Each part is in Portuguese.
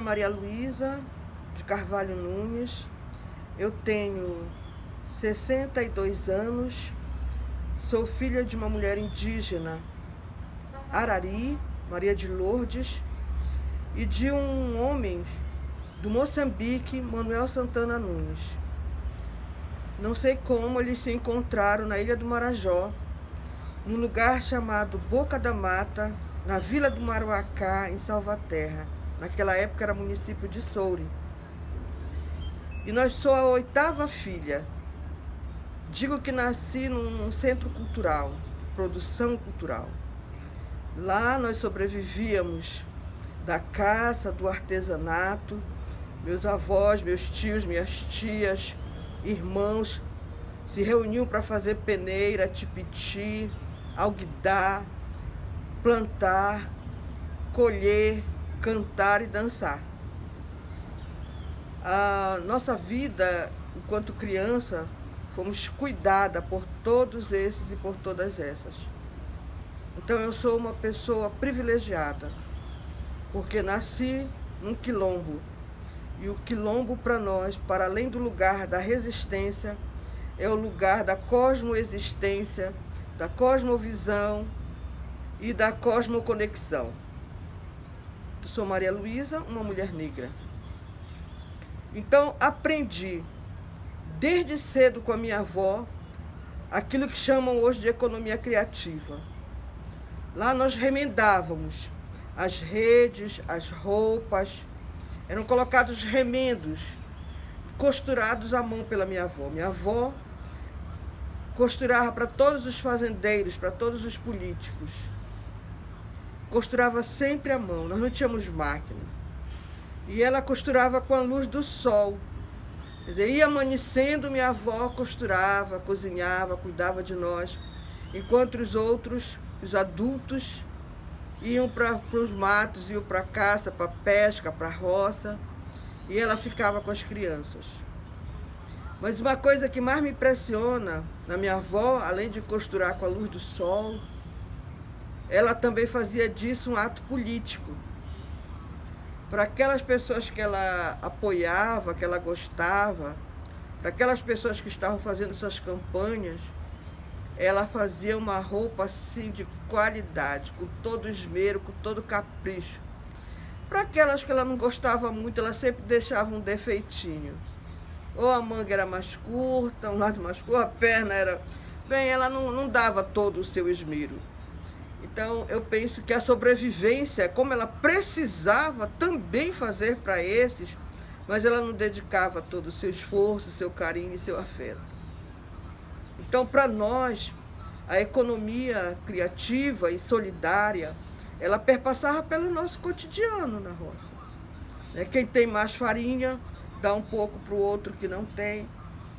Maria Luísa de Carvalho Nunes, eu tenho 62 anos, sou filha de uma mulher indígena, Arari, Maria de Lourdes, e de um homem do Moçambique, Manuel Santana Nunes. Não sei como eles se encontraram na Ilha do Marajó, num lugar chamado Boca da Mata, na Vila do Maruacá, em Salvaterra. Naquela época era município de Soure. E nós sou a 8ª filha. Digo que nasci num centro cultural, produção cultural. Lá nós sobrevivíamos da caça, do artesanato. Meus avós, meus tios, minhas tias, irmãos se reuniam para fazer peneira, tipiti, alguidar, plantar, colher, cantar e dançar. A nossa vida, enquanto criança, fomos cuidada por todos esses e por todas essas. Então eu sou uma pessoa privilegiada, porque nasci num quilombo. E o quilombo para nós, para além do lugar da resistência, é o lugar da cosmoexistência, da cosmovisão e da cosmoconexão. Eu sou Maria Luísa, uma mulher negra. Então aprendi, desde cedo com a minha avó, aquilo que chamam hoje de economia criativa. Lá nós remendávamos as redes, as roupas, eram colocados remendos, costurados à mão pela minha avó. Minha avó costurava para todos os fazendeiros, para todos os políticos. Costurava sempre à mão, nós não tínhamos máquina. E ela costurava com a luz do sol. Quer dizer, ia amanhecendo, minha avó costurava, cozinhava, cuidava de nós, enquanto os outros, os adultos, iam para os matos, iam para a caça, para a pesca, para a roça, e ela ficava com as crianças. Mas uma coisa que mais me impressiona na minha avó, além de costurar com a luz do sol, ela também fazia disso um ato político. Para aquelas pessoas que ela apoiava, que ela gostava, para aquelas pessoas que estavam fazendo suas campanhas, ela fazia uma roupa assim de qualidade, com todo esmero, com todo capricho. Para aquelas que ela não gostava muito, ela sempre deixava um defeitinho. Ou a manga era mais curta, um lado mais curto, a perna era... Bem, ela não dava todo o seu esmero. Então, eu penso que a sobrevivência, como ela precisava também fazer para esses, mas ela não dedicava todo o seu esforço, seu carinho e seu afeto. Então, para nós, a economia criativa e solidária, ela perpassava pelo nosso cotidiano na roça. Quem tem mais farinha, dá um pouco para o outro que não tem.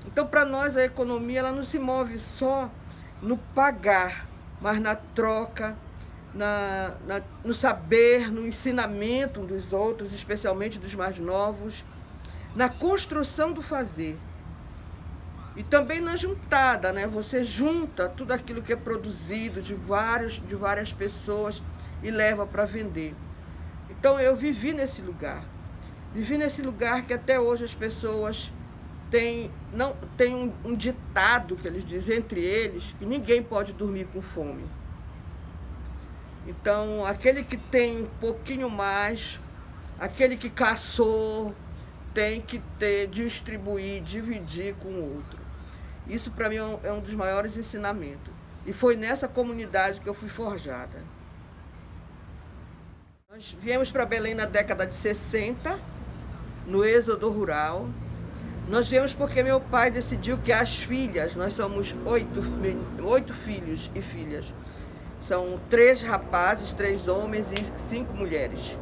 Então, para nós, a economia ela não se move só no pagar, mas na troca, no saber, no ensinamento dos outros, especialmente dos mais novos, na construção do fazer. E também na juntada, né? Você junta tudo aquilo que é produzido de várias pessoas e leva para vender. Então eu vivi nesse lugar. Vivi nesse lugar que até hoje as pessoas têm um ditado que eles dizem entre eles, que ninguém pode dormir com fome. Então aquele que tem um pouquinho mais, aquele que caçou, tem que distribuir, dividir com o outro. Isso para mim é um dos maiores ensinamentos. E foi nessa comunidade que eu fui forjada. Nós viemos para Belém na década de 60, no êxodo rural. Nós viemos porque meu pai decidiu que as filhas, nós somos 8 filhos e filhas. São 3 rapazes, 3 homens e 5 mulheres.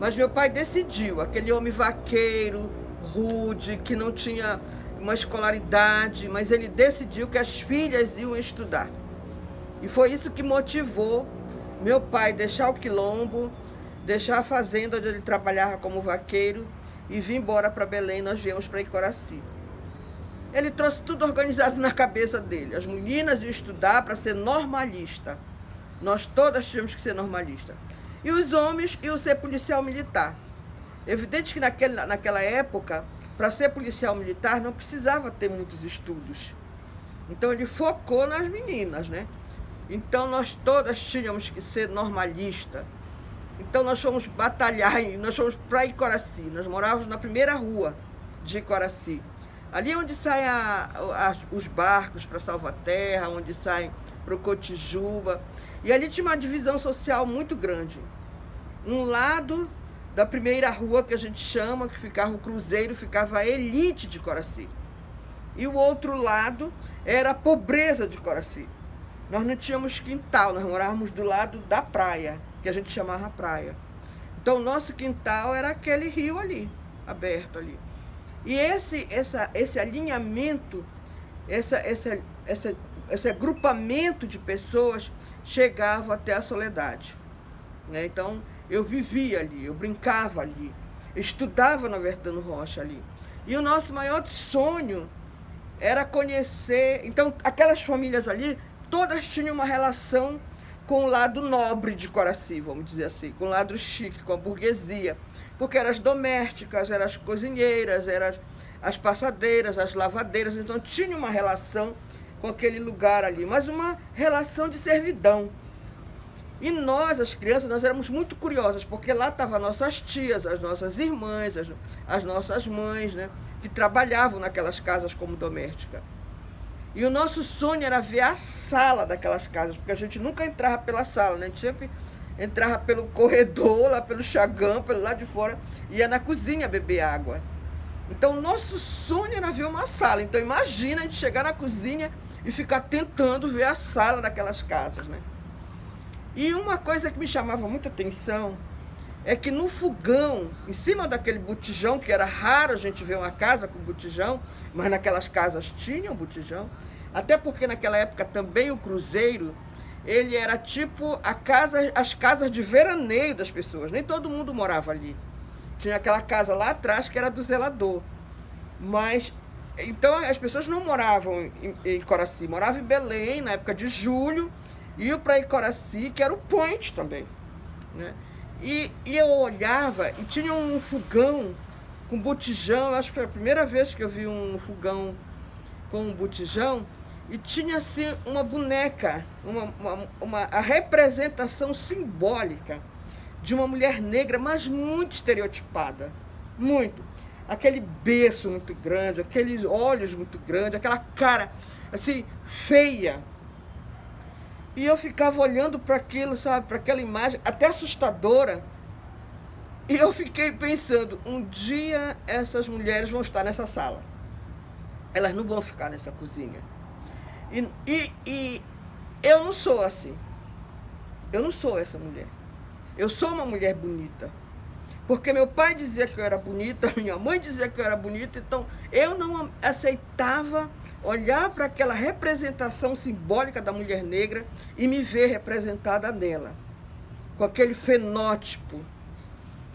Mas meu pai decidiu, aquele homem vaqueiro, rude, que não tinha uma escolaridade, mas ele decidiu que as filhas iam estudar. E foi isso que motivou meu pai deixar o quilombo, deixar a fazenda onde ele trabalhava como vaqueiro e vir embora para Belém. Nós viemos para Icoraci. Ele trouxe tudo organizado na cabeça dele. As meninas iam estudar para ser normalista. Nós todas tínhamos que ser normalista. E os homens iam ser policial militar. Evidente que naquela época, para ser policial militar, não precisava ter muitos estudos. Então ele focou nas meninas, né? Então nós todas tínhamos que ser normalistas. Então nós fomos batalhar, nós fomos para Icoraci, nós morávamos na primeira rua de Icoraci. Ali é onde saem os barcos para Salvaterra, onde saem para o Cotijuba. E ali tinha uma divisão social muito grande. Um lado da primeira rua, que a gente chama, que ficava o cruzeiro, ficava a elite de Coraci. E o outro lado era a pobreza de Coraci. Nós não tínhamos quintal, nós morávamos do lado da praia, que a gente chamava praia. Então o nosso quintal era aquele rio ali, aberto ali. E esse alinhamento, esse agrupamento de pessoas chegava até a Soledade, né? Então eu vivia ali, eu brincava ali, eu estudava no Vertano Rocha ali. E o nosso maior sonho era conhecer. Então aquelas famílias ali, todas tinham uma relação com o lado nobre de Coraci, vamos dizer assim, com o lado chique, com a burguesia. Porque eram as domésticas, eram as cozinheiras, eram as passadeiras, as lavadeiras. Então tinha uma relação com aquele lugar ali, mas uma relação de servidão. E nós, as crianças, nós éramos muito curiosas, porque lá estavam nossas tias, as nossas irmãs, as nossas mães, né, que trabalhavam naquelas casas como doméstica. E o nosso sonho era ver a sala daquelas casas, porque a gente nunca entrava pela sala, né? A gente sempre entrava pelo corredor, lá pelo chagão, pelo lado de fora, ia na cozinha beber água. Então, o nosso sonho era ver uma sala. Então, imagina a gente chegar na cozinha e ficar tentando ver a sala daquelas casas, né? E uma coisa que me chamava muita atenção é que no fogão, em cima daquele botijão, que era raro a gente ver uma casa com botijão, mas naquelas casas tinham botijão, até porque naquela época também o cruzeiro, ele era tipo as casas de veraneio das pessoas, nem todo mundo morava ali. Tinha aquela casa lá atrás que era do zelador. Mas, então as pessoas não moravam em Coraci, moravam em Belém, na época de julho, iam para Icoraci, que era o point também, né? E eu olhava e tinha um fogão com botijão, acho que foi a primeira vez que eu vi um fogão com um botijão, e tinha assim uma boneca, a representação simbólica de uma mulher negra, mas muito estereotipada, muito. Aquele beiço muito grande, aqueles olhos muito grandes, aquela cara assim, feia. E eu ficava olhando para aquilo, sabe, para aquela imagem, até assustadora. E eu fiquei pensando, um dia essas mulheres vão estar nessa sala. Elas não vão ficar nessa cozinha. E eu não sou assim. Eu não sou essa mulher. Eu sou uma mulher bonita. Porque meu pai dizia que eu era bonita, minha mãe dizia que eu era bonita, então eu não aceitava olhar para aquela representação simbólica da mulher negra e me ver representada nela, com aquele fenótipo.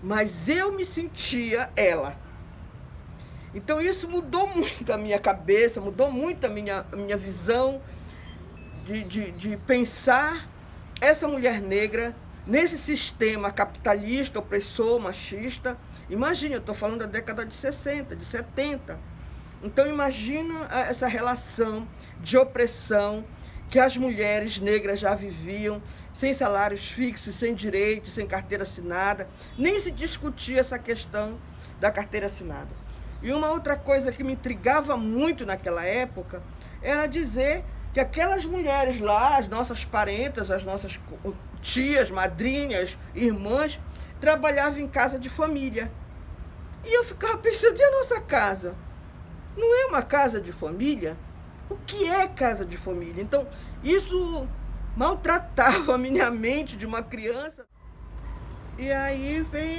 Mas eu me sentia ela. Então isso mudou muito a minha cabeça, mudou muito a minha visão de pensar essa mulher negra nesse sistema capitalista, opressor, machista. Imagina, eu estou falando da década de 60, de 70. Então imagina essa relação de opressão que as mulheres negras já viviam, sem salários fixos, sem direitos, sem carteira assinada. Nem se discutia essa questão da carteira assinada. E uma outra coisa que me intrigava muito naquela época era dizer que aquelas mulheres lá, as nossas parentas, as nossas tias, madrinhas, irmãs, trabalhavam em casa de família. E eu ficava pensando, e a nossa casa? Não é uma casa de família? O que é casa de família? Então, isso maltratava a minha mente de uma criança. E aí vem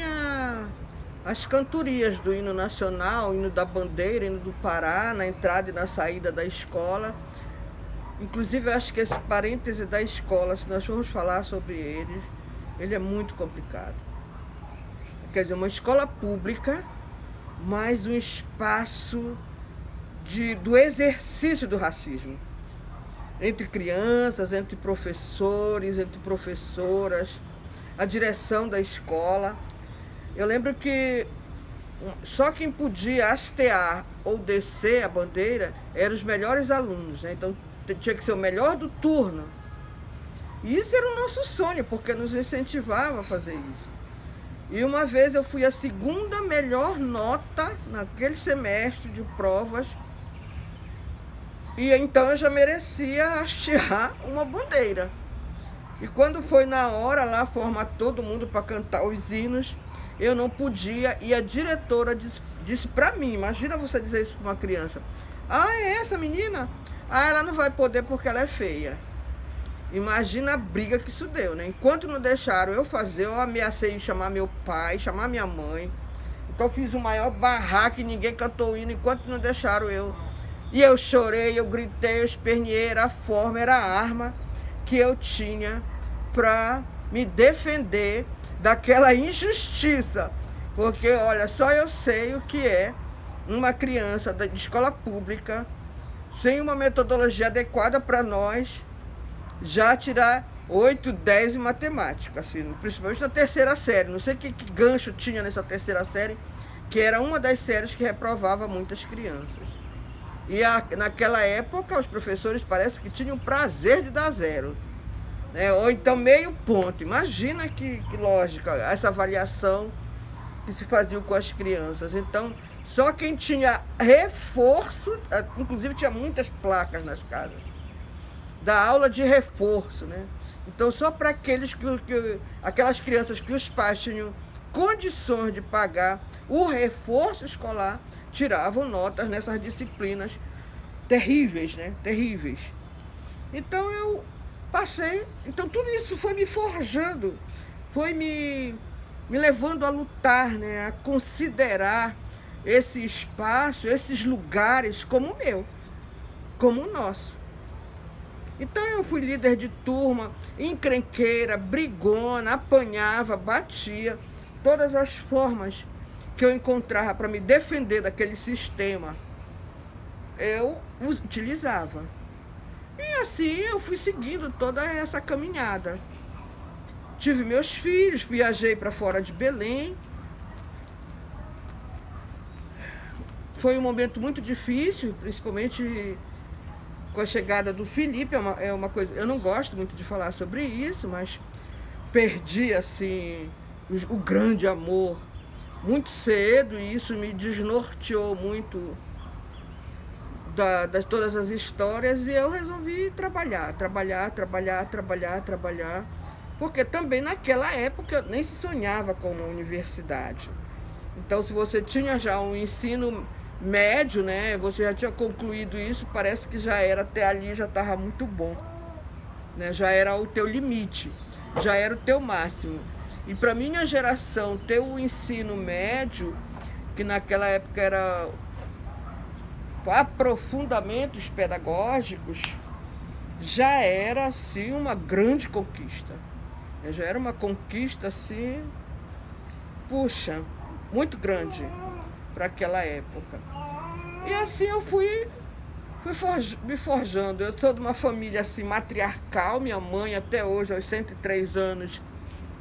as cantorias do hino nacional, hino da bandeira, hino do Pará, na entrada e na saída da escola. Inclusive, eu acho que esse parêntese da escola, se nós formos falar sobre ele é muito complicado. Quer dizer, uma escola pública, mas um espaço do exercício do racismo. Entre crianças, entre professores, entre professoras, a direção da escola. Eu lembro que Só quem podia hastear ou descer a bandeira eram os melhores alunos, né? Então tinha que ser o melhor do turno. E isso era o nosso sonho, porque nos incentivava a fazer isso. E uma vez eu fui a segunda melhor nota naquele semestre de provas, e então eu já merecia hastear uma bandeira. E quando foi na hora lá formar todo mundo para cantar os hinos, eu não podia, e a diretora disse para mim, imagina você dizer isso para uma criança: ah, é essa menina? Ah, ela não vai poder porque ela é feia. Imagina a briga que isso deu, né? Enquanto não deixaram eu fazer, eu ameacei chamar meu pai, chamar minha mãe. Então eu fiz o maior barraco e ninguém cantou o hino enquanto não deixaram eu. E eu chorei, eu gritei, eu esperneei, era a forma, era a arma que eu tinha para me defender daquela injustiça. Porque, olha, só eu sei o que é uma criança de escola pública, sem uma metodologia adequada para nós, já tirar 8, 10 em matemática, assim, principalmente na terceira série. Não sei que gancho tinha nessa terceira série, que era uma das séries que reprovava muitas crianças. E naquela época, os professores parece que tinham prazer de dar 0. Né? Ou então meio ponto. Imagina que lógica, essa avaliação que se fazia com as crianças. Então, só quem tinha reforço, inclusive tinha muitas placas nas casas, da aula de reforço, né? Então, só para aquelas crianças que os pais tinham condições de pagar o reforço escolar, tiravam notas nessas disciplinas terríveis, né? Terríveis. Então eu passei, então tudo isso foi me forjando, foi me levando a lutar, né? A considerar esse espaço, esses lugares como o meu, como o nosso. Então eu fui líder de turma, encrenqueira, brigona, apanhava, batia, todas as formas que eu encontrava para me defender daquele sistema, eu utilizava. E assim eu fui seguindo toda essa caminhada. Tive meus filhos, viajei para fora de Belém. Foi um momento muito difícil, principalmente com a chegada do Felipe. É uma coisa, eu não gosto muito de falar sobre isso, mas perdi assim o grande amor muito cedo, e isso me desnorteou muito das todas as histórias, e eu resolvi trabalhar, porque também naquela época nem se sonhava com uma universidade. Então, se você tinha já um ensino médio, né, você já tinha concluído isso, parece que já era, até ali já estava muito bom, né, já era o teu limite, já era o teu máximo. E para minha geração, ter o ensino médio, que naquela época era aprofundamentos pedagógicos, já era assim uma grande conquista. Já era uma conquista assim, puxa, muito grande para aquela época. E assim eu fui me forjando. Eu sou de uma família assim matriarcal, minha mãe até hoje, aos 103 anos,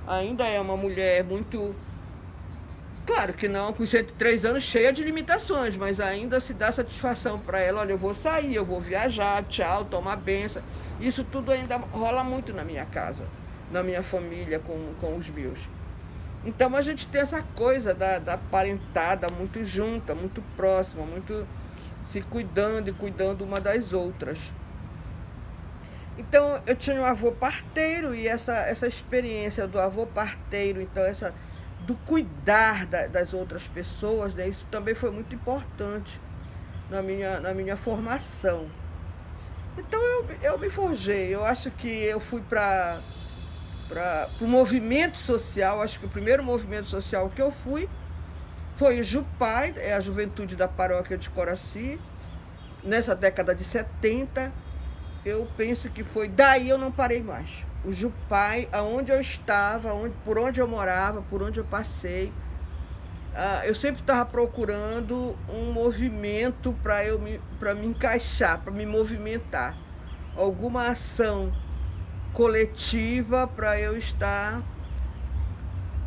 ainda é uma mulher muito... Claro que não, com 103 anos, cheia de limitações, mas ainda se dá satisfação para ela: olha, eu vou sair, eu vou viajar, tchau, toma a benção. Isso tudo ainda rola muito na minha casa, na minha família, com os meus. Então a gente tem essa coisa da parentada muito junta, muito próxima, muito se cuidando e cuidando uma das outras. Então eu tinha um avô parteiro, e essa experiência do avô parteiro, então do cuidar das outras pessoas, né, isso também foi muito importante na minha formação. Então eu me forjei. Eu acho que eu fui para o movimento social. Acho que o primeiro movimento social que eu fui foi o JUPAI, a Juventude da Paróquia de Coraci, nessa década de 70. Eu penso que foi daí, eu não parei mais. O JUPAI, aonde eu estava, por onde eu morava, por onde eu passei, eu sempre estava procurando um movimento para me encaixar, para me movimentar. Alguma ação coletiva para eu estar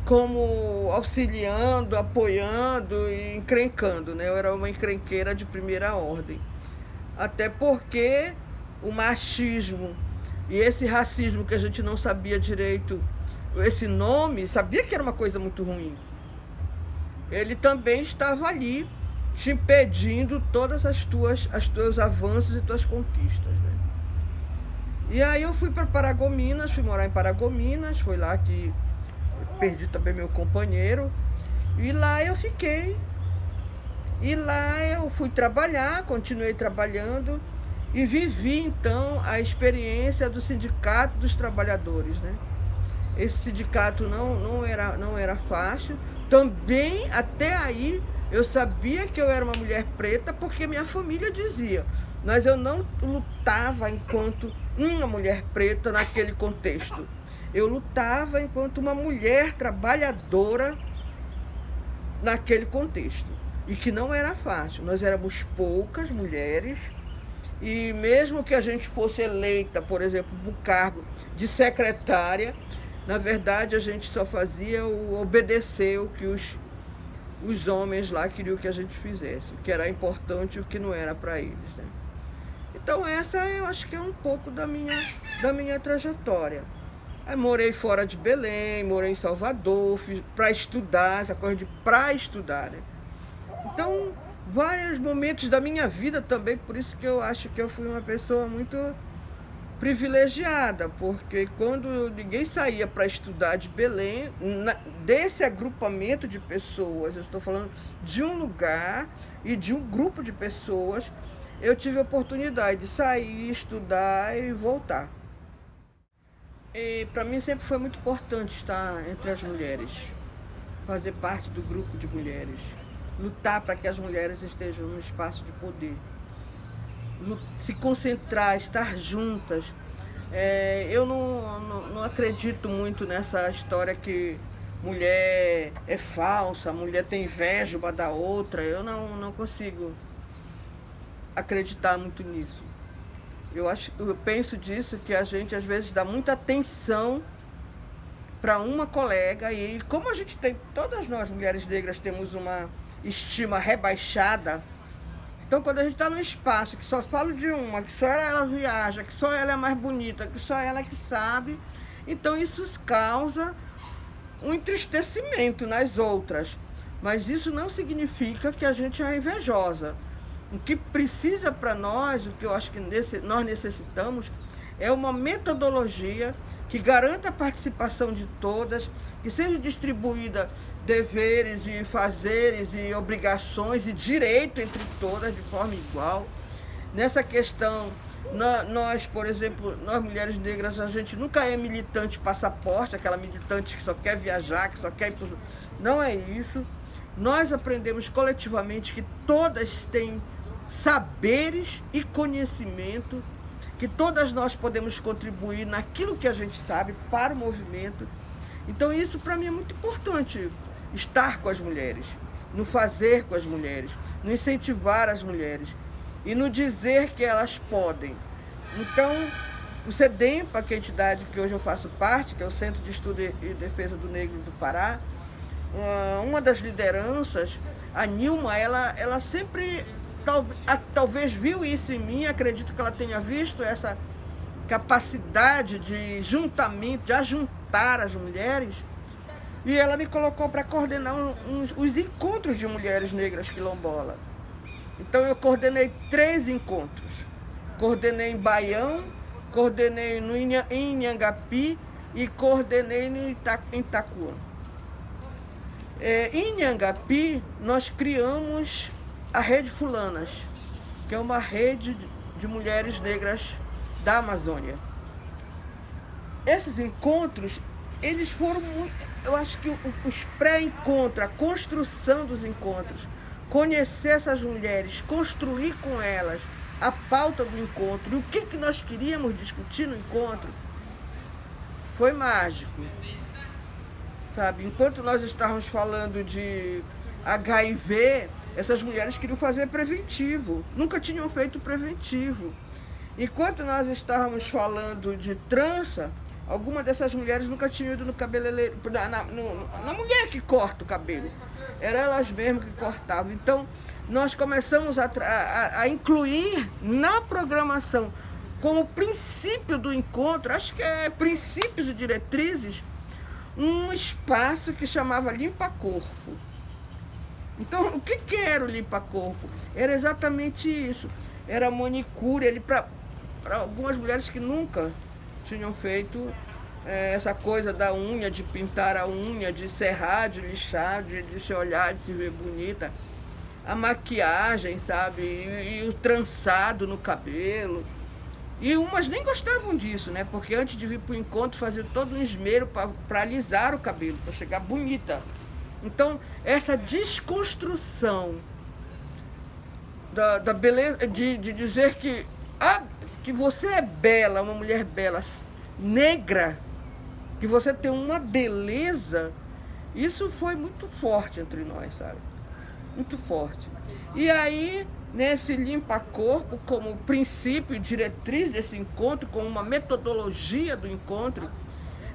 como auxiliando, apoiando e encrencando, né? Eu era uma encrenqueira de primeira ordem. Até porque o machismo e esse racismo que a gente não sabia direito, esse nome, sabia que era uma coisa muito ruim. Ele também estava ali te impedindo todas os teus avanços e tuas conquistas, né? E aí eu fui para Paragominas, fui morar em Paragominas, foi lá que perdi também meu companheiro, e lá eu fiquei. E lá eu fui trabalhar, continuei trabalhando e vivi então a experiência do Sindicato dos Trabalhadores, né? Esse sindicato não era fácil. Também, até aí, eu sabia que eu era uma mulher preta porque minha família dizia, mas eu não lutava enquanto uma mulher preta naquele contexto. Eu lutava enquanto uma mulher trabalhadora naquele contexto. E que não era fácil. Nós éramos poucas mulheres e mesmo que a gente fosse eleita, por exemplo, para o cargo de secretária, na verdade a gente só fazia obedecer o que os homens lá queriam que a gente fizesse, o que era importante e o que não era para eles, né? Então essa eu acho que é um pouco da minha trajetória. Aí morei fora de Belém, morei em Salvador, fiz para estudar, essa coisa de para estudar, né? Então, vários momentos da minha vida também, por isso que eu acho que eu fui uma pessoa muito privilegiada, porque quando ninguém saía para estudar de Belém, desse agrupamento de pessoas, eu estou falando de um lugar e de um grupo de pessoas, eu tive a oportunidade de sair, estudar e voltar. E para mim sempre foi muito importante estar entre as mulheres, fazer parte do grupo de mulheres, lutar para que as mulheres estejam no espaço de poder, se concentrar, estar juntas. Eu não acredito muito nessa história que mulher é falsa, mulher tem inveja uma da outra. Eu não consigo acreditar muito nisso. Eu penso disso, que a gente às vezes dá muita atenção para uma colega, e como a gente tem, todas nós mulheres negras temos uma estima rebaixada, então quando a gente está num espaço que só fala de uma, que só ela viaja, que só ela é mais bonita, que só ela que sabe, então isso causa um entristecimento nas outras, mas isso não significa que a gente é invejosa. O que precisa para nós, o que eu acho que nós necessitamos, é uma metodologia que garanta a participação de todas, que seja distribuída deveres e fazeres e obrigações e direito entre todas de forma igual. Nessa questão, nós, por exemplo, nós mulheres negras, a gente nunca é militante passaporte, aquela militante que só quer viajar, que só quer ir pro... Não é isso. Nós aprendemos coletivamente que todas têm saberes e conhecimento, que todas nós podemos contribuir naquilo que a gente sabe para o movimento. Então isso para mim é muito importante, estar com as mulheres, no fazer com as mulheres, no incentivar as mulheres e no dizer que elas podem. Então o CEDEMPA, que é a entidade que hoje eu faço parte, que é o Centro de Estudo e Defesa do Negro do Pará, uma das lideranças, a Nilma, ela sempre talvez viu isso em mim, acredito que ela tenha visto essa capacidade de juntamento, de ajuntar as mulheres, e ela me colocou para coordenar os encontros de mulheres negras quilombola. Então eu coordenei 3 encontros, coordenei em Baião, coordenei em Inhangapi e coordenei em Itacuã. Em Inhangapi nós criamos a Rede Fulanas, que é uma rede de mulheres negras da Amazônia. Esses encontros, eles foram muito... Eu acho que os pré-encontros, a construção dos encontros, conhecer essas mulheres, construir com elas a pauta do encontro, o que nós queríamos discutir no encontro, foi mágico. Sabe? Enquanto nós estávamos falando de HIV, essas mulheres queriam fazer preventivo, nunca tinham feito preventivo. Enquanto nós estávamos falando de trança, Alguma dessas mulheres nunca tinham ido no cabeleireiro, na mulher que corta o cabelo. Eram elas mesmas que cortavam. Então, nós começamos a incluir na programação, como princípio do encontro, acho que é princípios e diretrizes, um espaço que chamava Limpa Corpo. Então, o que era o Limpa Corpo? Era exatamente isso. Era manicure, para algumas mulheres que nunca tinham feito essa coisa da unha, de pintar a unha, de serrar, de lixar, de se olhar, de se ver bonita. A maquiagem, sabe? E o trançado no cabelo. E umas nem gostavam disso, né? Porque antes de vir para o encontro, fazia todo um esmero para alisar o cabelo, para chegar bonita. Então, essa desconstrução da beleza, de dizer que você é bela, uma mulher bela, negra, que você tem uma beleza, isso foi muito forte entre nós, sabe? Muito forte. E aí, nesse Limpa Corpo, como princípio e diretriz desse encontro, como uma metodologia do encontro,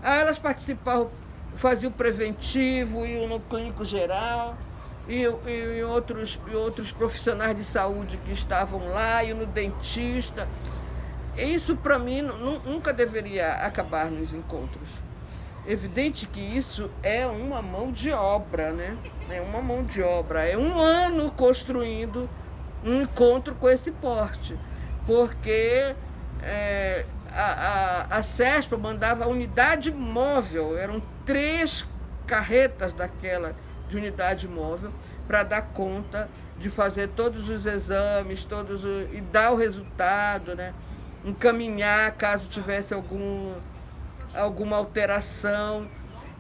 aí elas participavam, faziam o preventivo, iam no clínico geral, e outros profissionais de saúde que estavam lá, iam no dentista. Isso, para mim, nunca deveria acabar nos encontros. Evidente que isso é uma mão de obra, né? É uma mão de obra. É um ano construindo um encontro com esse porte. Porque a CESPA mandava a unidade móvel, eram 3 carretas de unidade móvel, para dar conta de fazer todos os exames, e dar o resultado, né? Encaminhar caso tivesse alguma alteração.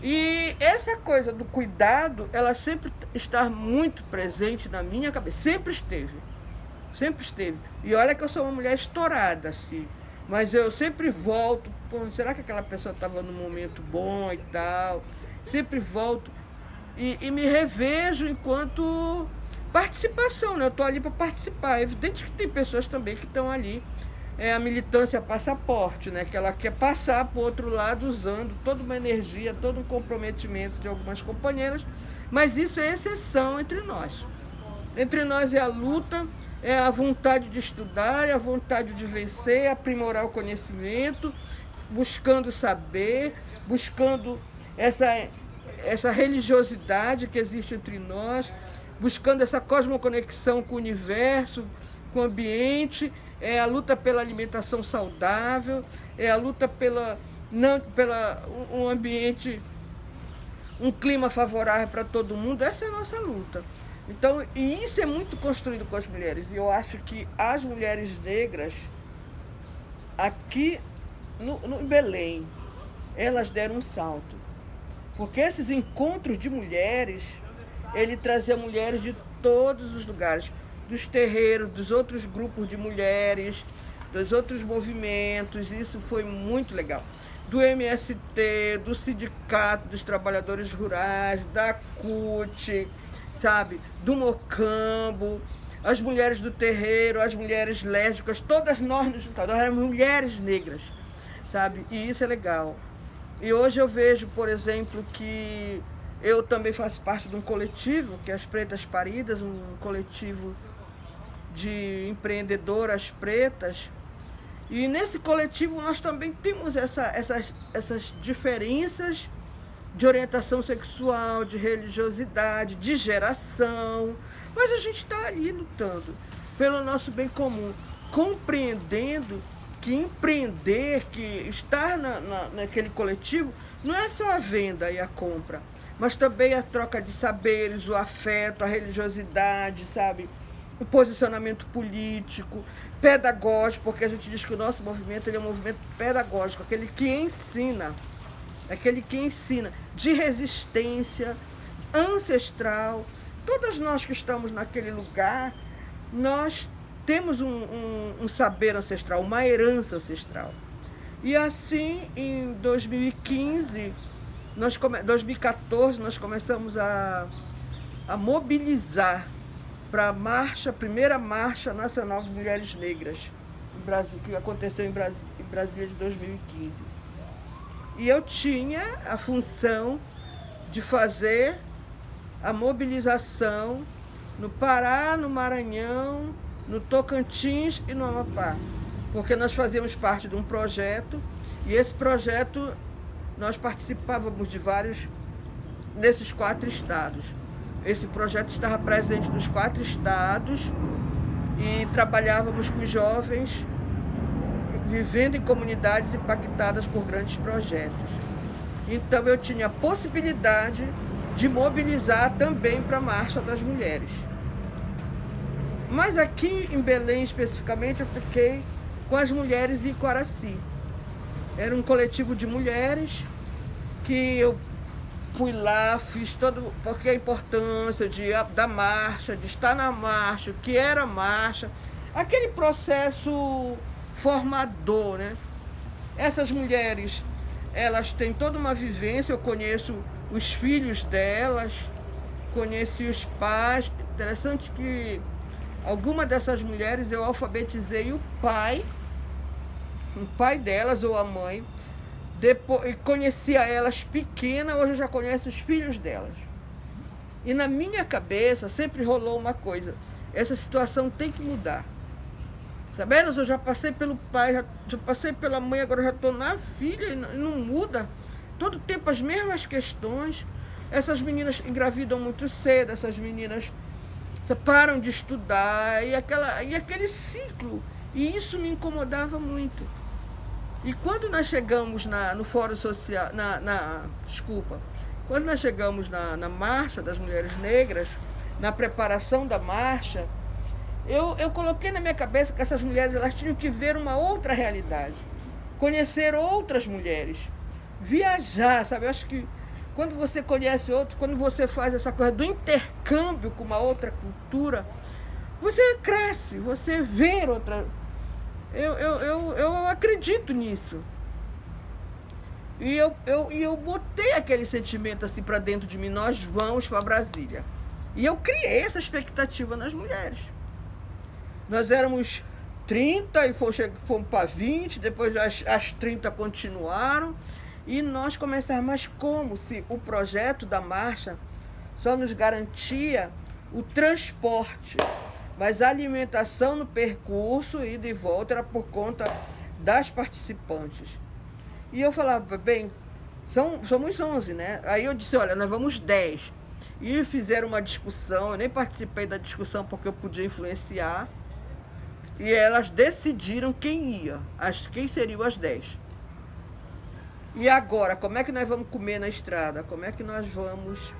E essa coisa do cuidado, ela sempre está muito presente na minha cabeça, sempre esteve. Sempre esteve. E olha que eu sou uma mulher estourada, assim. Mas eu sempre volto, será que aquela pessoa estava num momento bom e tal? Sempre volto e me revejo enquanto participação, né? Eu estou ali para participar. É evidente que tem pessoas também que estão ali. É a militância passaporte, né? Que ela quer passar para o outro lado usando toda uma energia, todo um comprometimento de algumas companheiras. Mas isso é exceção entre nós. Entre nós é a luta, é a vontade de estudar, é a vontade de vencer, aprimorar o conhecimento, buscando saber, buscando essa religiosidade que existe entre nós, buscando essa cosmoconexão com o universo, com o ambiente, é a luta pela alimentação saudável, é a luta pela um ambiente, um clima favorável para todo mundo. Essa é a nossa luta. Então, e isso é muito construído com as mulheres. E eu acho que as mulheres negras, aqui no Belém, elas deram um salto. Porque esses encontros de mulheres, ele trazia mulheres de todos os lugares, dos terreiros, dos outros grupos de mulheres, dos outros movimentos. Isso foi muito legal. Do MST, do Sindicato dos Trabalhadores Rurais, da CUT, sabe? Do Mocambo, as mulheres do terreiro, as mulheres lésbicas, todas nós nos juntamos, nós éramos mulheres negras, sabe? E isso é legal. E hoje eu vejo, por exemplo, que eu também faço parte de um coletivo, que é as Pretas Paridas, um coletivo de empreendedoras pretas. E nesse coletivo nós também temos essas diferenças de orientação sexual, de religiosidade, de geração. Mas a gente está ali lutando pelo nosso bem comum, compreendendo que empreender, que estar naquele coletivo, não é só a venda e a compra, mas também a troca de saberes, o afeto, a religiosidade, sabe? O posicionamento político, pedagógico, porque a gente diz que o nosso movimento ele é um movimento pedagógico, aquele que ensina, de resistência ancestral. Todas nós que estamos naquele lugar, nós temos um saber ancestral, uma herança ancestral. E assim, em 2015, 2014, nós começamos a mobilizar para a primeira Marcha Nacional de Mulheres Negras, que aconteceu em Brasília de 2015. E eu tinha a função de fazer a mobilização no Pará, no Maranhão, no Tocantins e no Amapá. Porque nós fazíamos parte de um projeto, e esse projeto nós participávamos de vários desses 4 estados. Esse projeto estava presente nos 4 estados e trabalhávamos com jovens vivendo em comunidades impactadas por grandes projetos. Então eu tinha a possibilidade de mobilizar também para a Marcha das Mulheres. Mas aqui em Belém, especificamente, eu fiquei com as mulheres em Coraci. Era um coletivo de mulheres que eu fui lá, fiz todo, porque a importância da marcha, de estar na marcha, o que era marcha, aquele processo formador, né? Essas mulheres, elas têm toda uma vivência, eu conheço os filhos delas, conheci os pais. Interessante que alguma dessas mulheres eu alfabetizei o pai delas ou a mãe. Depois conhecia elas pequenas, hoje eu já conheço os filhos delas. E na minha cabeça sempre rolou uma coisa: essa situação tem que mudar. Sabendo? Eu já passei pelo pai, já passei pela mãe, agora já estou na filha e não muda. Todo tempo as mesmas questões. Essas meninas engravidam muito cedo, essas meninas param de estudar e aquele ciclo. E isso me incomodava muito. E quando nós chegamos no Fórum Social, quando nós chegamos na Marcha das Mulheres Negras, na preparação da marcha, eu coloquei na minha cabeça que essas mulheres, elas tinham que ver uma outra realidade, conhecer outras mulheres, viajar, sabe? Eu acho que quando você conhece outro, quando você faz essa coisa do intercâmbio com uma outra cultura, você cresce, você vê outra. Eu acredito nisso. E eu botei aquele sentimento assim para dentro de mim: nós vamos para Brasília. E eu criei essa expectativa nas mulheres. Nós éramos 30 e fomos para 20, depois as 30 continuaram. E nós começamos, mas como se o projeto da marcha só nos garantia o transporte, mas a alimentação no percurso, ida e volta, era por conta das participantes. E eu falava, bem, somos 11, né? Aí eu disse, olha, nós vamos 10. E fizeram uma discussão, eu nem participei da discussão porque eu podia influenciar. E elas decidiram quem ia, quem seriam as 10. E agora, como é que nós vamos comer na estrada? Como é que nós vamos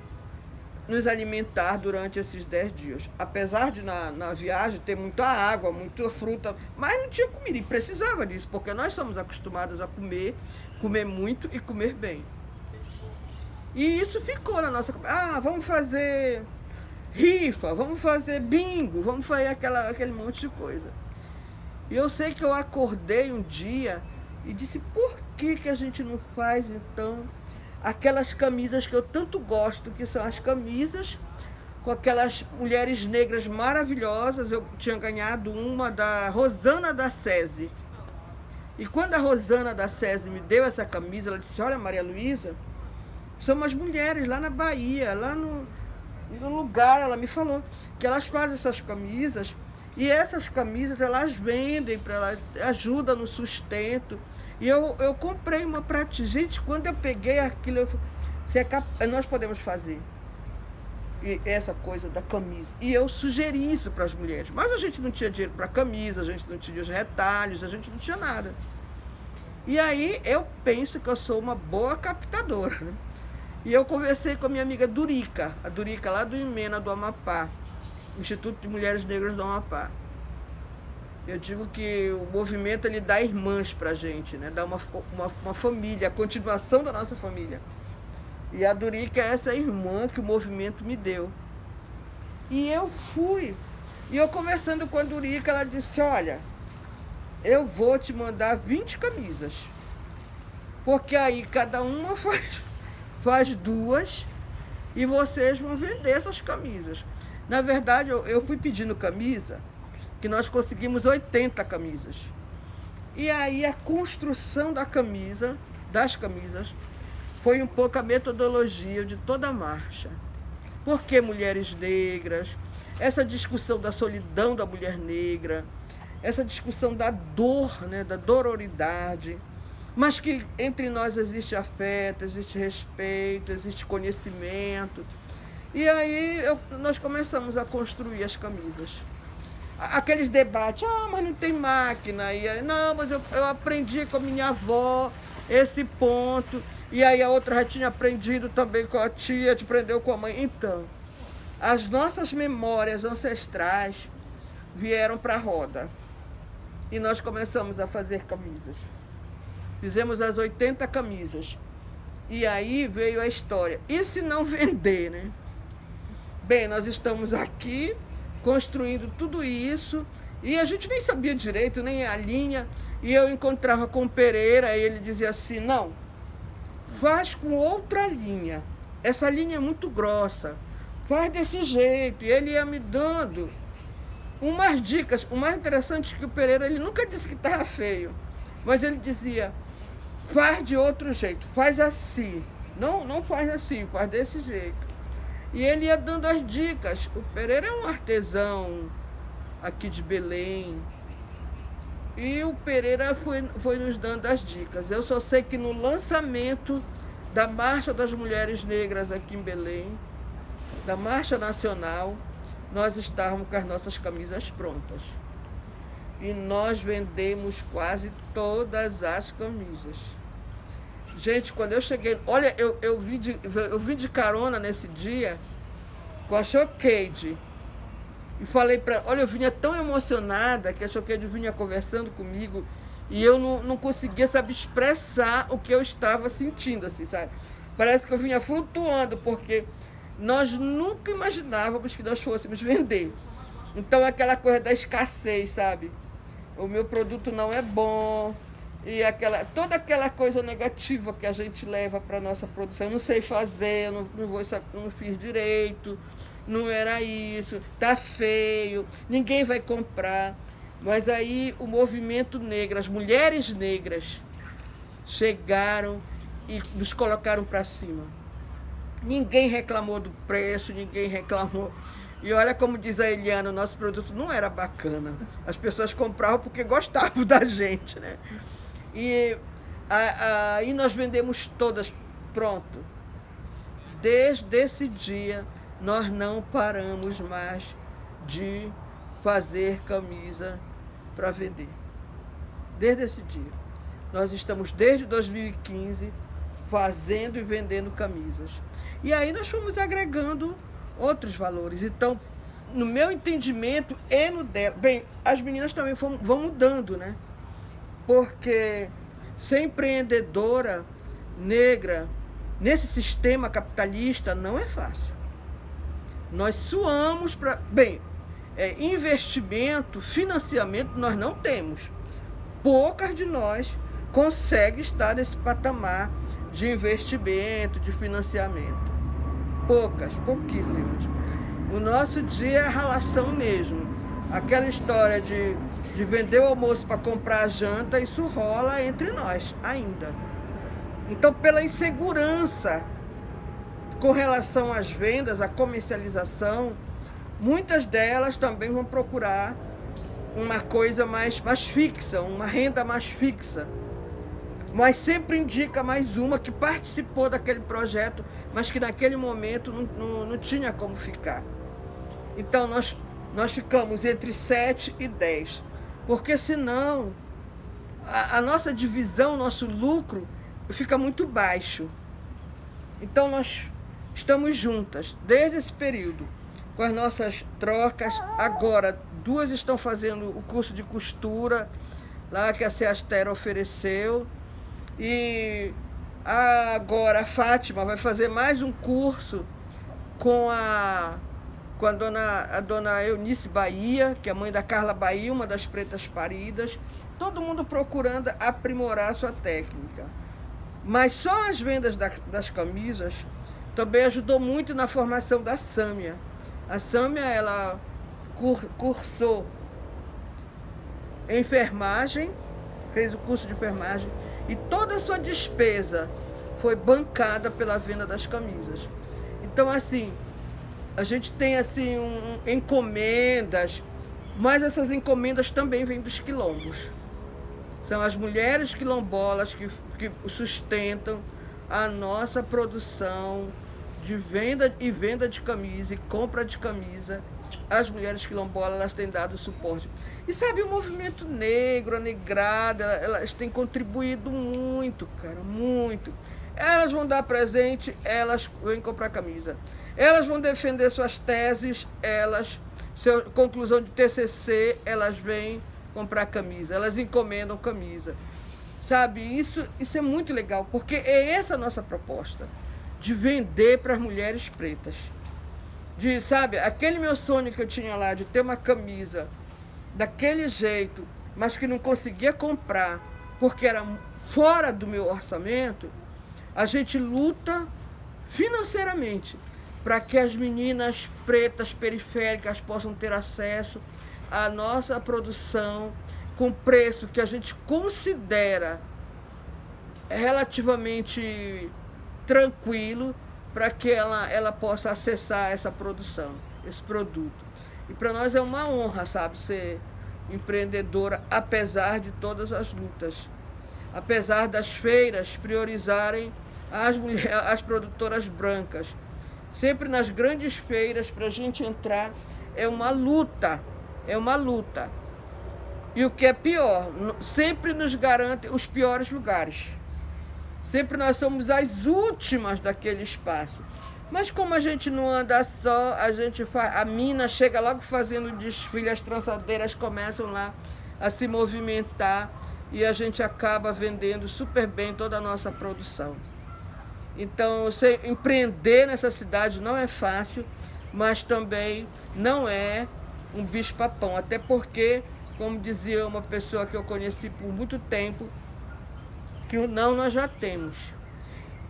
nos alimentar durante esses 10 dias? Apesar de na viagem ter muita água, muita fruta, mas não tinha comida, e precisava disso, porque nós somos acostumadas a comer muito e comer bem. E isso ficou na nossa cabeça. Vamos fazer rifa, vamos fazer bingo, vamos fazer aquele monte de coisa. E eu sei que eu acordei um dia e disse, por que a gente não faz, então, aquelas camisas que eu tanto gosto, que são as camisas com aquelas mulheres negras maravilhosas. Eu tinha ganhado uma da Rosana da SESI. E quando a Rosana da SESI me deu essa camisa, ela disse, olha, Maria Luísa, são umas mulheres lá na Bahia, lá no lugar, ela me falou que elas fazem essas camisas, e essas camisas elas vendem, ajuda no sustento. E eu comprei uma pra ti. Gente, quando eu peguei aquilo, eu falei, nós podemos fazer essa coisa da camisa. E eu sugeri isso para as mulheres. Mas a gente não tinha dinheiro para camisa, a gente não tinha os retalhos, a gente não tinha nada. E aí eu penso que eu sou uma boa captadora, né? E eu conversei com a minha amiga Durica, a Durica lá do Imena, do Amapá, Instituto de Mulheres Negras do Amapá. Eu digo que o movimento, ele dá irmãs pra gente, né? Dá uma família, a continuação da nossa família. E a Durica é essa irmã que o movimento me deu. E eu fui. E eu conversando com a Durica, ela disse, olha, eu vou te mandar 20 camisas. Porque aí cada uma faz 2 e vocês vão vender essas camisas. Na verdade, eu fui pedindo camisa, que nós conseguimos 80 camisas. E aí a construção da camisa das camisas foi um pouco a metodologia de toda a marcha. Por que mulheres negras? Essa discussão da solidão da mulher negra, essa discussão da dor, né, da dororidade, mas que entre nós existe afeto, existe respeito, existe conhecimento. E aí nós começamos a construir as camisas. Aqueles debates, mas não tem máquina, e aí, não, mas eu aprendi com a minha avó esse ponto, e aí a outra já tinha aprendido também com a tia, te aprendeu com a mãe. Então, as nossas memórias ancestrais vieram para a roda, e nós começamos a fazer camisas. Fizemos as 80 camisas, e aí veio a história, e se não vender, né? Bem, nós estamos aqui construindo tudo isso, e a gente nem sabia direito, nem a linha, e eu encontrava com o Pereira, e ele dizia assim, não, faz com outra linha, essa linha é muito grossa, faz desse jeito, e ele ia me dando umas dicas. O mais interessante é que o Pereira, ele nunca disse que estava feio, mas ele dizia, faz de outro jeito, faz assim, não faz assim, faz desse jeito. E ele ia dando as dicas. O Pereira é um artesão aqui de Belém. E o Pereira foi nos dando as dicas. Eu só sei que no lançamento da Marcha das Mulheres Negras aqui em Belém, da Marcha Nacional, nós estávamos com as nossas camisas prontas. E nós vendemos quase todas as camisas. Gente, quando eu cheguei... Olha, eu vim de carona nesse dia com a Choqueide. E falei para ela, olha, eu vinha tão emocionada que a Choqueide vinha conversando comigo e eu não conseguia, sabe, expressar o que eu estava sentindo, assim, sabe? Parece que eu vinha flutuando, porque nós nunca imaginávamos que nós fôssemos vender. Então, aquela coisa da escassez, sabe? O meu produto não é bom... E toda aquela coisa negativa que a gente leva para a nossa produção, eu não sei fazer, eu não fiz direito, não era isso, tá feio, ninguém vai comprar. Mas aí o movimento negro, as mulheres negras chegaram e nos colocaram para cima. Ninguém reclamou do preço, ninguém reclamou. E olha como diz a Eliana, o nosso produto não era bacana. As pessoas compravam porque gostavam da gente, né? E aí nós vendemos todas, pronto. Desde esse dia, nós não paramos mais de fazer camisa para vender. Desde esse dia. Nós estamos desde 2015 fazendo e vendendo camisas. E aí nós fomos agregando outros valores. Então, no meu entendimento e no dela... Bem, as meninas também vão mudando, né? Porque ser empreendedora negra nesse sistema capitalista não é fácil. Nós suamos para... Bem, investimento, financiamento nós não temos. Poucas de nós conseguem estar nesse patamar de investimento, de financiamento. Pouquíssimas. O nosso dia é a ralação mesmo. Aquela história de vender o almoço para comprar a janta, isso rola entre nós ainda. Então, pela insegurança com relação às vendas, à comercialização, muitas delas também vão procurar uma coisa mais fixa, uma renda mais fixa. Mas sempre indica mais uma que participou daquele projeto, mas que naquele momento não tinha como ficar. Então, nós ficamos entre 7 e 10. Porque senão a nossa divisão, nosso lucro fica muito baixo. Então nós estamos juntas desde esse período, com as nossas trocas. Agora, 2 estão fazendo o curso de costura, lá que a Seaster ofereceu. E agora a Fátima vai fazer mais um curso com a dona Eunice Bahia, que é mãe da Carla Bahia, uma das pretas paridas. Todo mundo procurando aprimorar a sua técnica. Mas só as vendas das camisas também ajudou muito na formação da Sâmia. A Sâmia, ela cursou enfermagem, fez o curso de enfermagem, E toda a sua despesa foi bancada pela venda das camisas. Então, assim, a gente tem assim encomendas, mas essas encomendas também vêm dos quilombos. São as mulheres quilombolas que sustentam a nossa produção de venda e venda de camisa e compra de camisa. As mulheres quilombolas, elas têm dado suporte. E sabe, o movimento negro, a negrada, elas têm contribuído muito, cara, muito. Elas vão dar presente, elas vêm comprar camisa. Elas vão defender suas teses, sua conclusão de TCC, elas vêm comprar camisa, elas encomendam camisa. Sabe, isso é muito legal, porque é essa a nossa proposta, de vender para as mulheres pretas. Sabe, aquele meu sonho que eu tinha lá, de ter uma camisa daquele jeito, mas que não conseguia comprar, porque era fora do meu orçamento, a gente luta financeiramente para que as meninas pretas periféricas possam ter acesso à nossa produção com preço que a gente considera relativamente tranquilo, para que ela possa acessar essa produção, esse produto. E para nós é uma honra, sabe, ser empreendedora, apesar de todas as lutas. Apesar das feiras priorizarem as produtoras brancas. Sempre nas grandes feiras, para a gente entrar, é uma luta. É uma luta. E o que é pior, sempre nos garante os piores lugares. Sempre nós somos as últimas daquele espaço. Mas como a gente não anda só, a mina chega logo fazendo desfile, as trançadeiras começam lá a se movimentar e a gente acaba vendendo super bem toda a nossa produção. Então, empreender nessa cidade não é fácil, mas também não é um bicho-papão. Até porque, como dizia uma pessoa que eu conheci por muito tempo, que o não nós já temos.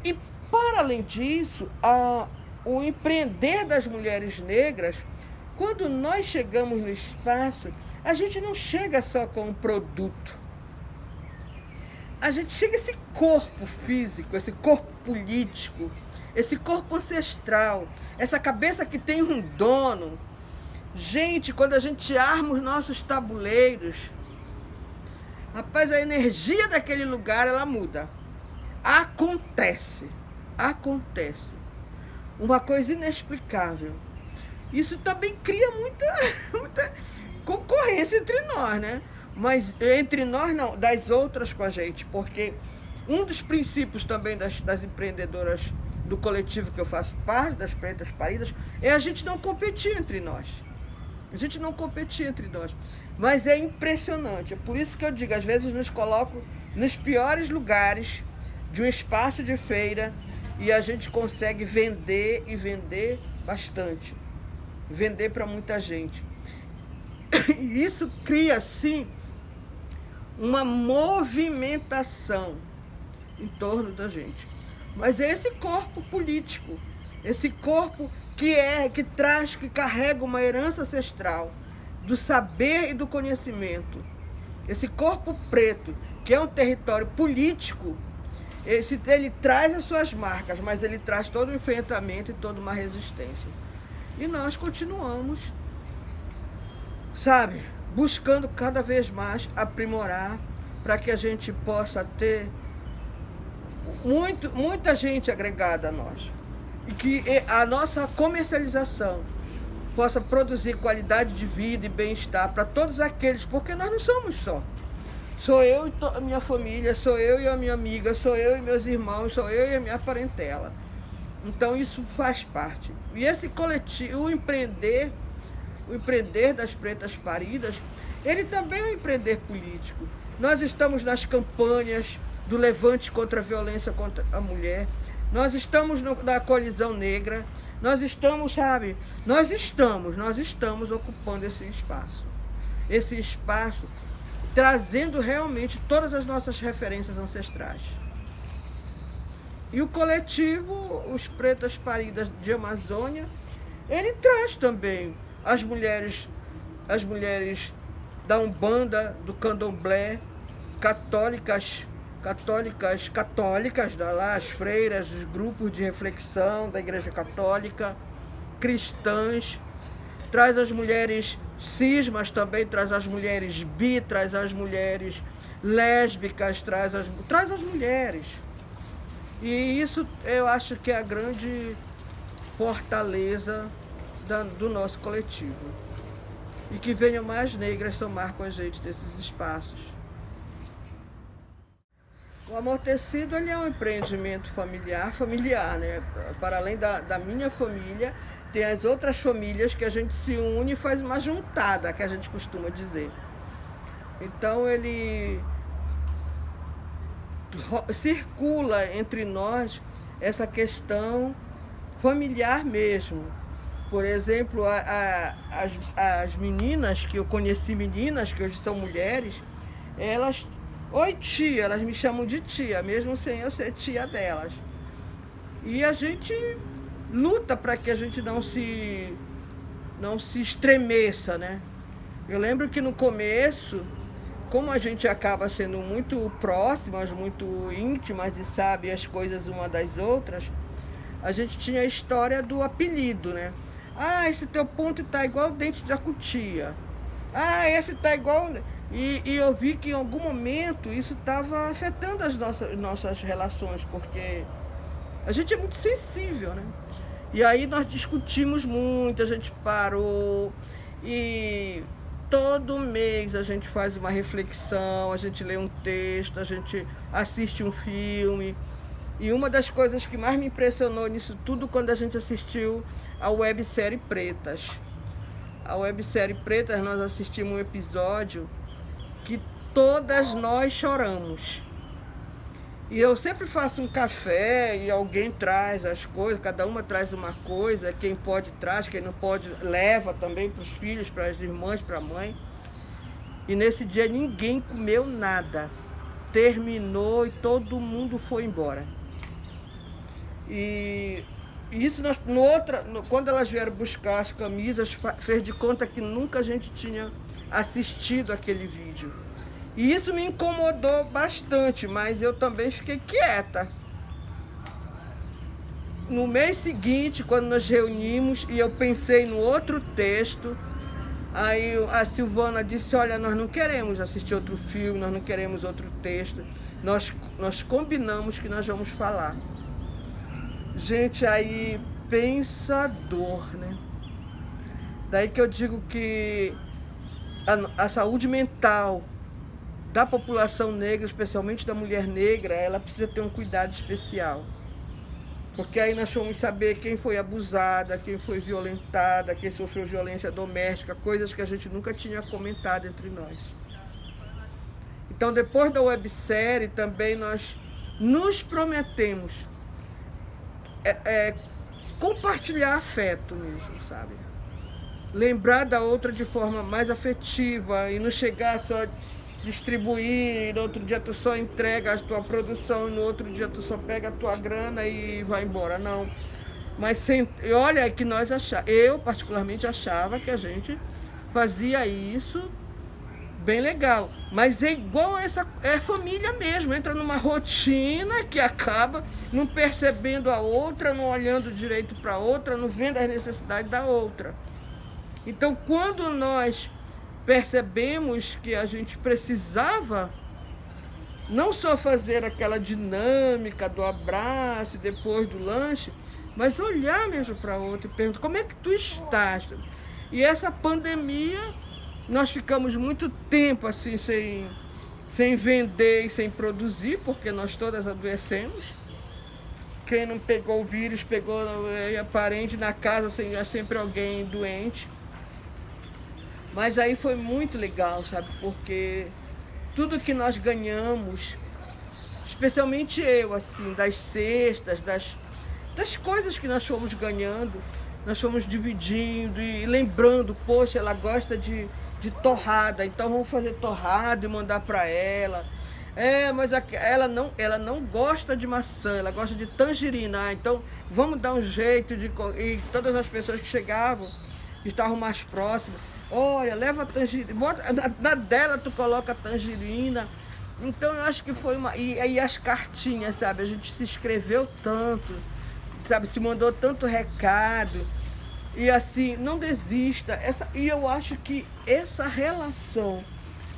E, para além disso, o empreender das mulheres negras, quando nós chegamos no espaço, a gente não chega só com um produto. A gente chega esse corpo físico, esse corpo político, esse corpo ancestral, essa cabeça que tem um dono. Gente, quando a gente arma os nossos tabuleiros, rapaz, a energia daquele lugar, ela muda. Acontece. Uma coisa inexplicável. Isso também cria muita concorrência entre nós, né? Mas entre nós não, das outras com a gente, porque um dos princípios também das empreendedoras do coletivo que eu faço parte, das Pretas Paridas, é a gente não competir entre nós. Mas é impressionante, é por isso que eu digo, às vezes nos coloco nos piores lugares de um espaço de feira e a gente consegue vender e vender bastante. Vender para muita gente. E isso cria, sim, uma movimentação em torno da gente. Mas é esse corpo político, esse corpo que carrega uma herança ancestral do saber e do conhecimento. Esse corpo preto, que é um território político, ele traz as suas marcas, mas ele traz todo um enfrentamento e toda uma resistência. E nós continuamos, sabe, buscando cada vez mais aprimorar para que a gente possa ter muita gente agregada a nós. E que a nossa comercialização possa produzir qualidade de vida e bem-estar para todos aqueles, porque nós não somos só. Sou eu e a minha família, sou eu e a minha amiga, sou eu e meus irmãos, sou eu e a minha parentela. Então isso faz parte. E esse coletivo, o empreender das Pretas Paridas, ele também é um empreender político. Nós estamos nas campanhas do levante contra a violência contra a mulher, nós estamos na coalizão negra, nós estamos ocupando esse espaço, trazendo realmente todas as nossas referências ancestrais. E o coletivo, os Pretas Paridas de Amazônia, ele traz também as mulheres da Umbanda, do Candomblé, católicas católicas lá, as freiras, os grupos de reflexão da Igreja Católica, cristãs, traz as mulheres cis, mas também traz as mulheres bi, traz as mulheres lésbicas, traz as mulheres. E isso eu acho que é a grande fortaleza do nosso coletivo. E que venham mais negras somar com a gente nesses espaços. O Amortecido ele é um empreendimento familiar, né? Para além da minha família, tem as outras famílias que a gente se une e faz uma juntada, que a gente costuma dizer. Então ele circula entre nós essa questão familiar mesmo. Por exemplo, as meninas, que eu conheci meninas, que hoje são mulheres, elas, oi tia, elas me chamam de tia, mesmo sem eu ser tia delas. E a gente luta para que a gente não se estremeça, né? Eu lembro que no começo, como a gente acaba sendo muito próximas, muito íntimas e sabe as coisas uma das outras, a gente tinha a história do apelido, né? Ah, esse teu ponto tá igual o dente de jacutia. Ah, esse tá igual... E eu vi que em algum momento isso estava afetando as nossas relações, porque a gente é muito sensível, né? E aí nós discutimos muito, a gente parou e todo mês a gente faz uma reflexão, a gente lê um texto, a gente assiste um filme. E uma das coisas que mais me impressionou nisso tudo quando a gente assistiu a websérie Pretas. A websérie Pretas, nós assistimos um episódio que todas nós choramos. E eu sempre faço um café e alguém traz as coisas, cada uma traz uma coisa, quem pode traz, quem não pode leva também para os filhos, para as irmãs, para a mãe. E nesse dia ninguém comeu nada. Terminou e todo mundo foi embora. E isso quando elas vieram buscar as camisas, fez de conta que nunca a gente tinha assistido aquele vídeo. E isso me incomodou bastante, mas eu também fiquei quieta. No mês seguinte, quando nós reunimos e eu pensei no outro texto, aí a Silvana disse, olha, nós não queremos assistir outro filme, nós não queremos outro texto, nós combinamos que nós vamos falar. Gente, aí pensador, né? Daí que eu digo que a saúde mental da população negra, especialmente da mulher negra, ela precisa ter um cuidado especial. Porque aí nós vamos saber quem foi abusada, quem foi violentada, quem sofreu violência doméstica, coisas que a gente nunca tinha comentado entre nós. Então, depois da websérie, também nós nos prometemos compartilhar afeto mesmo, sabe? Lembrar da outra de forma mais afetiva e não chegar só distribuir, e no outro dia tu só entrega a tua produção, e no outro dia tu só pega a tua grana e vai embora, não. Mas olha que eu particularmente achava que a gente fazia isso bem legal, mas é igual é família mesmo, entra numa rotina que acaba não percebendo a outra, não olhando direito para a outra, não vendo as necessidades da outra. Então, quando nós percebemos que a gente precisava não só fazer aquela dinâmica do abraço depois do lanche, mas olhar mesmo para a outra e perguntar, como é que tu estás? E essa pandemia, nós ficamos muito tempo assim sem vender e sem produzir, porque nós todas adoecemos. Quem não pegou o vírus, pegou parente na casa, é sempre alguém doente. Mas aí foi muito legal, sabe? Porque tudo que nós ganhamos, especialmente eu, assim, das cestas, das coisas que nós fomos ganhando, nós fomos dividindo e lembrando, poxa, ela gosta de torrada, então vamos fazer torrada e mandar para ela. Mas ela não gosta de maçã, ela gosta de tangerina, então vamos dar um jeito e todas as pessoas que chegavam, que estavam mais próximas, olha, leva tangerina, na dela tu coloca tangerina, Então eu acho que foi uma... E aí as cartinhas, sabe? A gente se escreveu tanto, sabe? Se mandou tanto recado. E assim, não desista. E eu acho que essa relação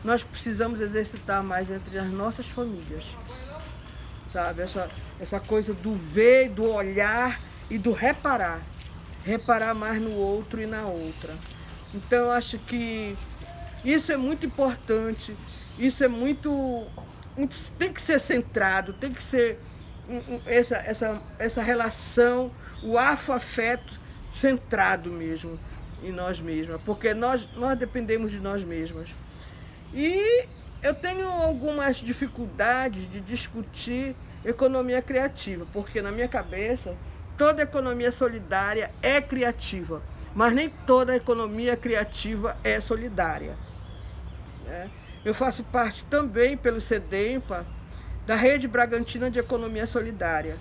nós precisamos exercitar mais entre as nossas famílias. Sabe? Essa coisa do ver, do olhar e do reparar. Reparar mais no outro e na outra. Então eu acho que isso é muito importante. Isso é muito tem que ser centrado, tem que ser essa relação, o afeto centrado mesmo em nós mesmas, porque nós dependemos de nós mesmas. E eu tenho algumas dificuldades de discutir economia criativa, porque na minha cabeça toda economia solidária é criativa, mas nem toda economia criativa é solidária, né? Eu faço parte também, pelo CEDEMPA, da Rede Bragantina de Economia Solidária.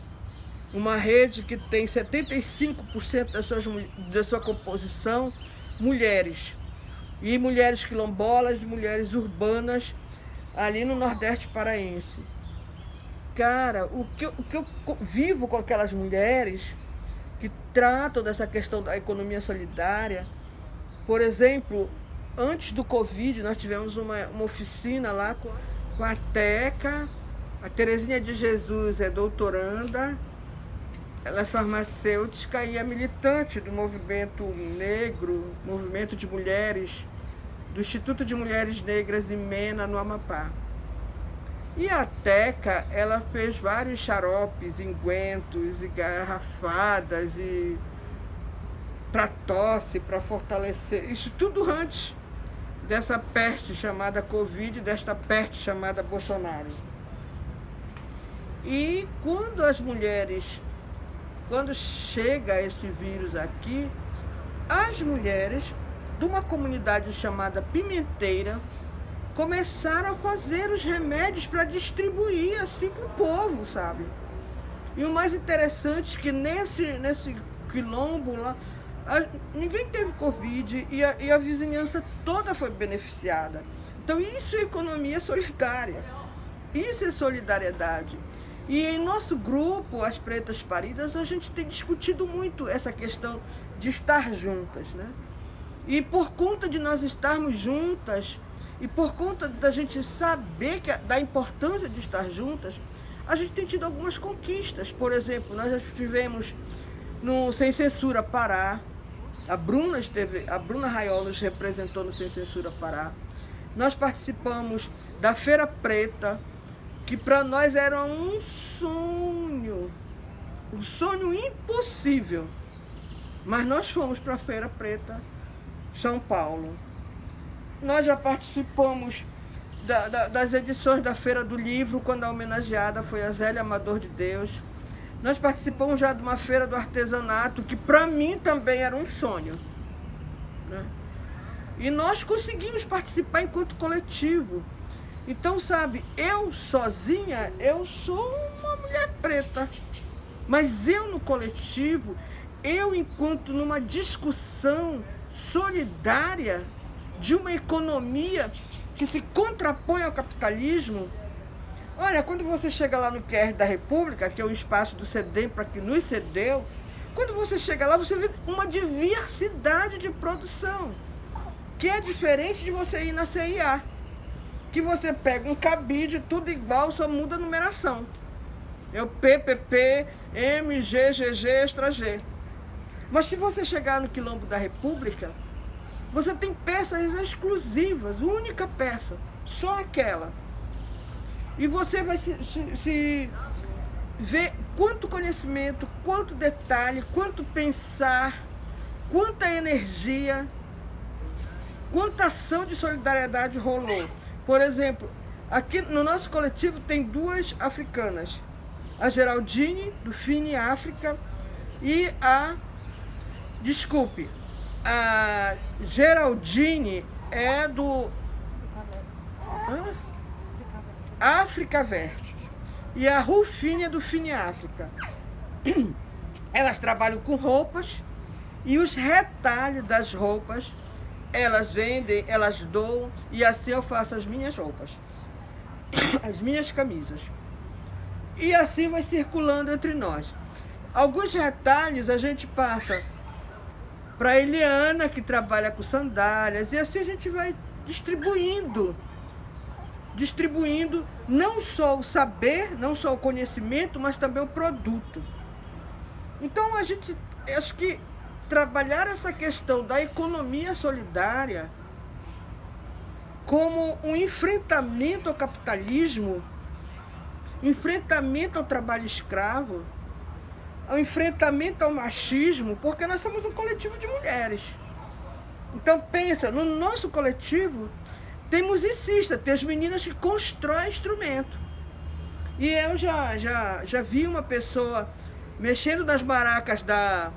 Uma rede que tem 75% da sua composição mulheres. E mulheres quilombolas, mulheres urbanas, ali no Nordeste paraense. Cara, o que eu vivo com aquelas mulheres que tratam dessa questão da economia solidária, por exemplo... Antes do Covid, nós tivemos uma oficina lá com a Teca. A Terezinha de Jesus é doutoranda, ela é farmacêutica e é militante do movimento negro, movimento de mulheres, do Instituto de Mulheres Negras em Mena, no Amapá. E a Teca, ela fez vários xaropes, engüentos e garrafadas e para tosse, para fortalecer, isso tudo antes dessa peste chamada Covid, desta peste chamada Bolsonaro. E quando chega esse vírus aqui, as mulheres de uma comunidade chamada Pimenteira começaram a fazer os remédios para distribuir assim para o povo, sabe? E o mais interessante é que nesse quilombo lá, ninguém teve Covid e a vizinhança toda foi beneficiada. Então isso é economia solidária, isso é solidariedade. E em nosso grupo, as Pretas Paridas, a gente tem discutido muito essa questão de estar juntas, né? E por conta de nós estarmos juntas, e por conta da gente saber da importância de estar juntas, a gente tem tido algumas conquistas. Por exemplo, nós já estivemos no Sem Censura Pará. A Bruna Raiolos representou no Sem Censura Pará. Nós participamos da Feira Preta, que para nós era um sonho impossível. Mas nós fomos para a Feira Preta, São Paulo. Nós já participamos das edições da Feira do Livro, quando a homenageada foi a Zélia Amador de Deus. Nós participamos já de uma feira do artesanato, que para mim também era um sonho, né? E nós conseguimos participar enquanto coletivo. Então, sabe, eu sozinha, eu sou uma mulher preta. Mas eu no coletivo, eu enquanto numa discussão solidária de uma economia que se contrapõe ao capitalismo. Olha, quando você chega lá no QR da República, que é o espaço do CEDEMPA que nos cedeu, quando você chega lá, você vê uma diversidade de produção, que é diferente de você ir na CIA, que você pega um cabide, tudo igual, só muda a numeração. É o PPP, MG, GG, extra G. Mas se você chegar no Quilombo da República, você tem peças exclusivas, única peça, só aquela. E você vai se ver quanto conhecimento, quanto detalhe, quanto pensar, quanta energia, quanta ação de solidariedade rolou. Por exemplo, aqui no nosso coletivo tem duas africanas, a Geraldine, do Fini África, e a Geraldine é do África Verde e a Rufine é do Fini África. Elas trabalham com roupas e os retalhos das roupas elas vendem, elas doam, e assim eu faço as minhas roupas. as minhas camisas. E assim vai circulando entre nós. Alguns retalhos a gente passa para a Eliana, que trabalha com sandálias, e assim a gente vai distribuindo não só o saber, não só o conhecimento, mas também o produto. Então a gente, acho que trabalhar essa questão da economia solidária como um enfrentamento ao capitalismo, enfrentamento ao trabalho escravo, ao enfrentamento ao machismo, porque nós somos um coletivo de mulheres. Então pensa, no nosso coletivo tem musicista, tem as meninas que constroem instrumento. E eu já vi uma pessoa mexendo nas maracas da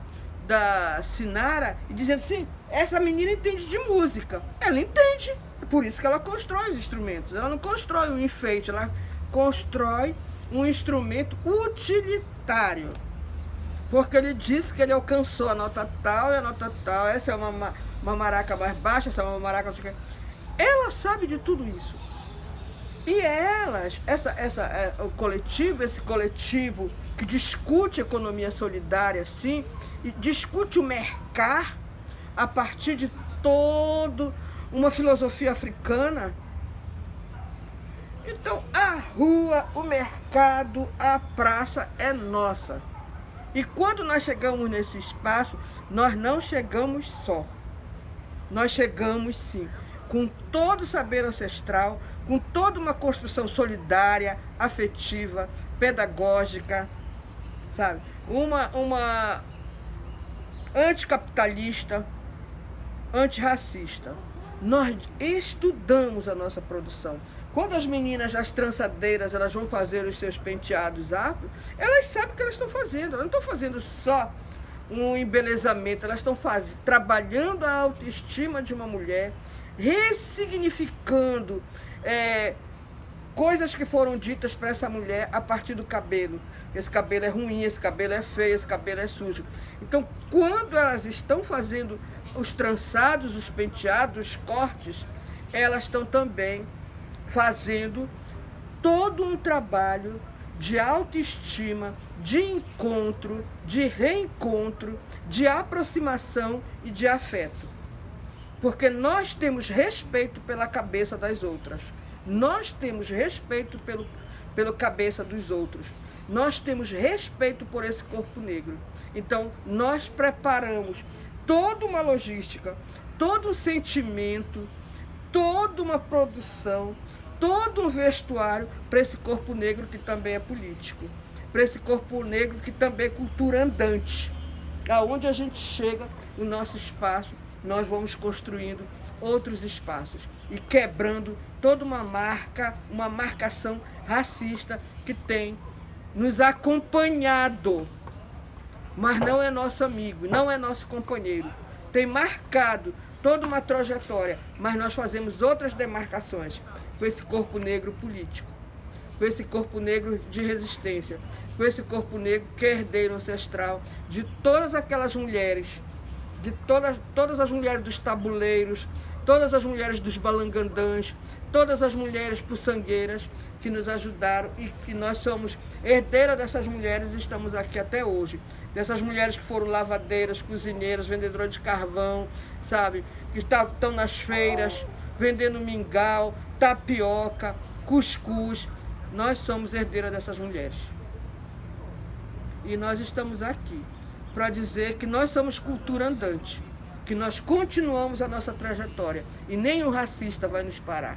Sinara e dizendo assim, essa menina entende de música. Ela entende, por isso que ela constrói os instrumentos. Ela não constrói um enfeite, ela constrói um instrumento utilitário. Porque ele disse que ele alcançou a nota tal e a nota tal. Essa é uma maraca mais baixa, essa é uma maraca... Ela sabe de tudo isso. E elas, esse coletivo que discute economia solidária, assim, e discute o mercado a partir de toda uma filosofia africana. Então, a rua, o mercado, a praça é nossa. E quando nós chegamos nesse espaço, nós não chegamos só. Nós chegamos, sim, com todo o saber ancestral, com toda uma construção solidária, afetiva, pedagógica, sabe? Uma anticapitalista, antirracista. Nós estudamos a nossa produção. Quando as meninas, as trançadeiras, elas vão fazer os seus penteados afro, elas sabem o que elas estão fazendo. Elas não estão fazendo só um embelezamento, elas estão trabalhando a autoestima de uma mulher, ressignificando coisas que foram ditas para essa mulher a partir do cabelo. Esse cabelo é ruim, esse cabelo é feio, esse cabelo é sujo. Então, quando elas estão fazendo os trançados, os penteados, os cortes, elas estão também fazendo todo um trabalho de autoestima, de encontro, de reencontro, de aproximação e de afeto. Porque nós temos respeito pela cabeça das outras. Nós temos respeito pelo cabeça dos outros. Nós temos respeito por esse corpo negro. Então, nós preparamos toda uma logística, todo um sentimento, toda uma produção, todo um vestuário para esse corpo negro que também é político. Para esse corpo negro que também é cultura andante. Aonde a gente chega, o nosso espaço, nós vamos construindo outros espaços e quebrando toda uma marcação racista que tem nos acompanhado, mas não é nosso amigo, não é nosso companheiro. Tem marcado toda uma trajetória, mas nós fazemos outras demarcações com esse corpo negro político, com esse corpo negro de resistência, com esse corpo negro que é herdeiro ancestral de todas aquelas mulheres, de todas as mulheres dos tabuleiros, todas as mulheres dos balangandãs, todas as mulheres puçangueiras que nos ajudaram e que nós somos herdeiras dessas mulheres e estamos aqui até hoje. Dessas mulheres que foram lavadeiras, cozinheiras, vendedoras de carvão, sabe? Que estão nas feiras, vendendo mingau, tapioca, cuscuz. Nós somos herdeiras dessas mulheres. E nós estamos aqui para dizer que nós somos cultura andante, que nós continuamos a nossa trajetória e nenhum racista vai nos parar.